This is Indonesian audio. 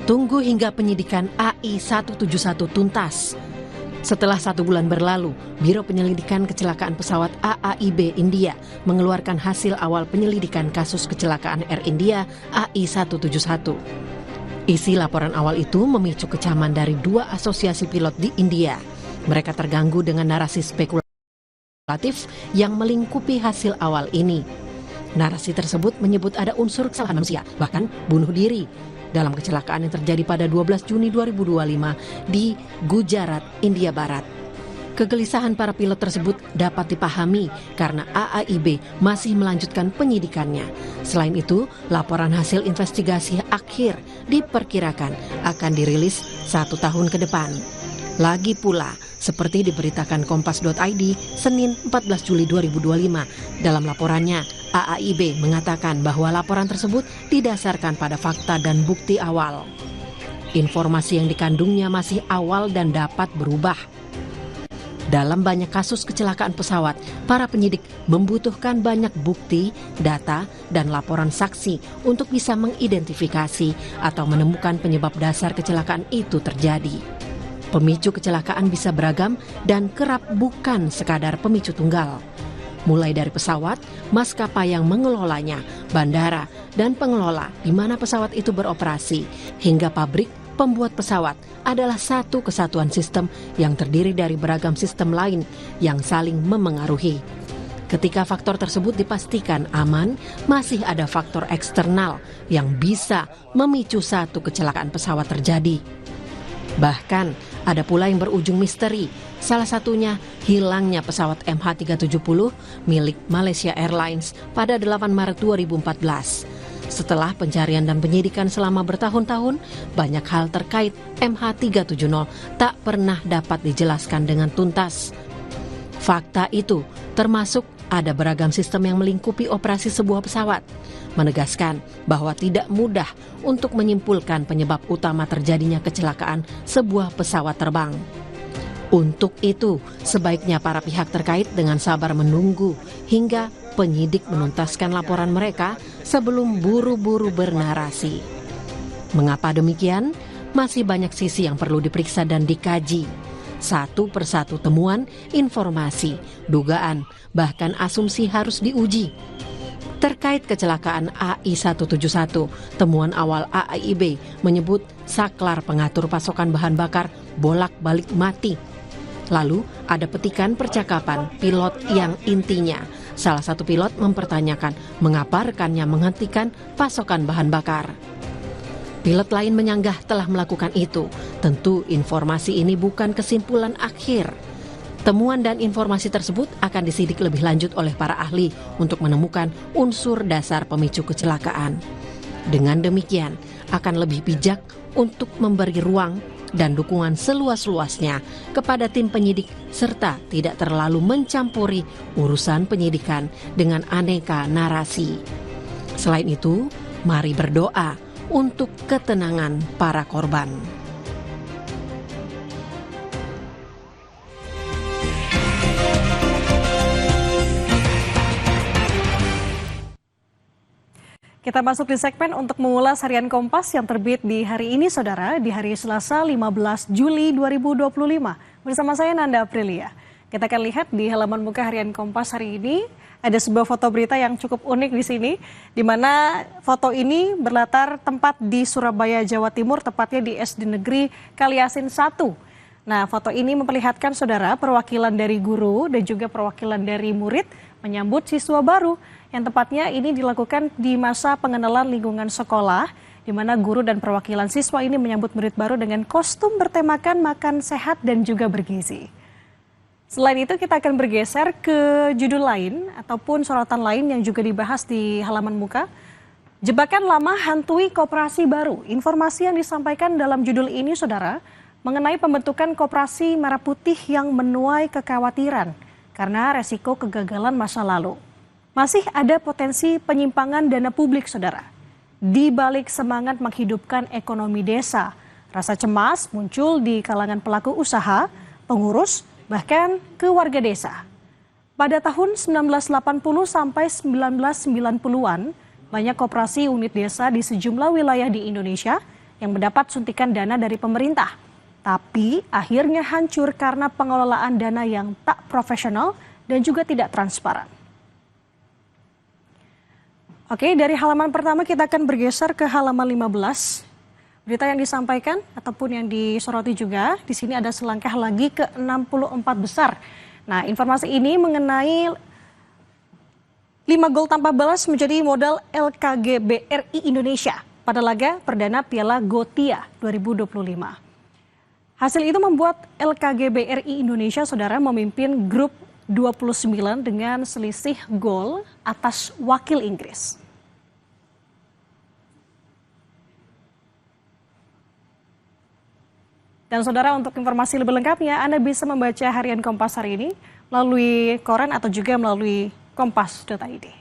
Tunggu hingga penyidikan AI 171 tuntas. Setelah 1 bulan berlalu, Biro Penyelidikan Kecelakaan Pesawat AAIB India mengeluarkan hasil awal penyelidikan kasus kecelakaan Air India AI 171. Isi laporan awal itu memicu kecaman dari 2 asosiasi pilot di India. Mereka terganggu dengan narasi spekulatif yang melingkupi hasil awal ini. Narasi tersebut menyebut ada unsur kesalahan manusia, bahkan bunuh diri, dalam kecelakaan yang terjadi pada 12 Juni 2025 di Gujarat, India Barat. Kegelisahan para pilot tersebut dapat dipahami karena AAIB masih melanjutkan penyidikannya. Selain itu, laporan hasil investigasi akhir diperkirakan akan dirilis 1 tahun ke depan. Lagi pula, seperti diberitakan Kompas.id Senin 14 Juli 2025, dalam laporannya, AAIB mengatakan bahwa laporan tersebut didasarkan pada fakta dan bukti awal. Informasi yang dikandungnya masih awal dan dapat berubah. Dalam banyak kasus kecelakaan pesawat, para penyidik membutuhkan banyak bukti, data, dan laporan saksi untuk bisa mengidentifikasi atau menemukan penyebab dasar kecelakaan itu terjadi. Pemicu kecelakaan bisa beragam dan kerap bukan sekadar pemicu tunggal. Mulai dari pesawat, maskapai yang mengelolanya, bandara, dan pengelola di mana pesawat itu beroperasi, hingga pabrik pembuat pesawat adalah satu kesatuan sistem yang terdiri dari beragam sistem lain yang saling memengaruhi. Ketika faktor tersebut dipastikan aman, masih ada faktor eksternal yang bisa memicu satu kecelakaan pesawat terjadi. Bahkan, ada pula yang berujung misteri, salah satunya hilangnya pesawat MH370 milik Malaysia Airlines pada 8 Maret 2014. Setelah pencarian dan penyidikan selama bertahun-tahun, banyak hal terkait MH370 tak pernah dapat dijelaskan dengan tuntas. Fakta itu termasuk ada beragam sistem yang melingkupi operasi sebuah pesawat, menegaskan bahwa tidak mudah untuk menyimpulkan penyebab utama terjadinya kecelakaan sebuah pesawat terbang. Untuk itu, sebaiknya para pihak terkait dengan sabar menunggu hingga penyidik menuntaskan laporan mereka sebelum buru-buru bernarasi. Mengapa demikian? Masih banyak sisi yang perlu diperiksa dan dikaji. Satu persatu temuan, informasi, dugaan, bahkan asumsi harus diuji. Terkait kecelakaan AI171, temuan awal AAIB menyebut saklar pengatur pasokan bahan bakar bolak-balik mati. Lalu ada petikan percakapan pilot yang intinya salah satu pilot mempertanyakan mengapa rekannya menghentikan pasokan bahan bakar. Pilot lain menyanggah telah melakukan itu. Tentu informasi ini bukan kesimpulan akhir. Temuan dan informasi tersebut akan disidik lebih lanjut oleh para ahli untuk menemukan unsur dasar pemicu kecelakaan. Dengan demikian, akan lebih bijak untuk memberi ruang dan dukungan seluas-luasnya kepada tim penyidik serta tidak terlalu mencampuri urusan penyidikan dengan aneka narasi. Selain itu, mari berdoa untuk ketenangan para korban. Kita masuk di segmen untuk mengulas harian Kompas yang terbit di hari ini, Saudara, di hari Selasa 15 Juli 2025. Bersama saya Nanda Aprilia. Kita akan lihat di halaman muka harian Kompas hari ini, ada sebuah foto berita yang cukup unik di sini, di mana foto ini berlatar tempat di Surabaya, Jawa Timur, tepatnya di SD Negeri Kaliasin 1. Nah, foto ini memperlihatkan, Saudara, perwakilan dari guru dan juga perwakilan dari murid menyambut siswa baru, yang tepatnya ini dilakukan di masa pengenalan lingkungan sekolah, di mana guru dan perwakilan siswa ini menyambut murid baru dengan kostum bertemakan makan sehat dan juga bergizi. Selain itu, kita akan bergeser ke judul lain ataupun sorotan lain yang juga dibahas di halaman muka. Jebakan lama hantui koperasi baru. Informasi yang disampaikan dalam judul ini, Saudara, mengenai pembentukan koperasi merah putih yang menuai kekhawatiran karena resiko kegagalan masa lalu. Masih ada potensi penyimpangan dana publik, Saudara. Di balik semangat menghidupkan ekonomi desa, rasa cemas muncul di kalangan pelaku usaha, pengurus, bahkan ke warga desa. Pada tahun 1980 sampai 1990-an, banyak koperasi unit desa di sejumlah wilayah di Indonesia yang mendapat suntikan dana dari pemerintah. Tapi akhirnya hancur karena pengelolaan dana yang tak profesional dan juga tidak transparan. Oke, dari halaman pertama kita akan bergeser ke halaman 15. Berita yang disampaikan ataupun yang disoroti juga, di sini ada selangkah lagi ke 64 besar. Nah, informasi ini mengenai 5 gol tanpa balas menjadi modal LKG BRI Indonesia pada laga perdana Piala Gotia 2025. Hasil itu membuat LKG BRI Indonesia, saudara, memimpin grup 29 dengan selisih gol atas wakil Inggris. Dan saudara, untuk informasi lebih lengkapnya, Anda bisa membaca harian Kompas hari ini melalui koran atau juga melalui kompas.id.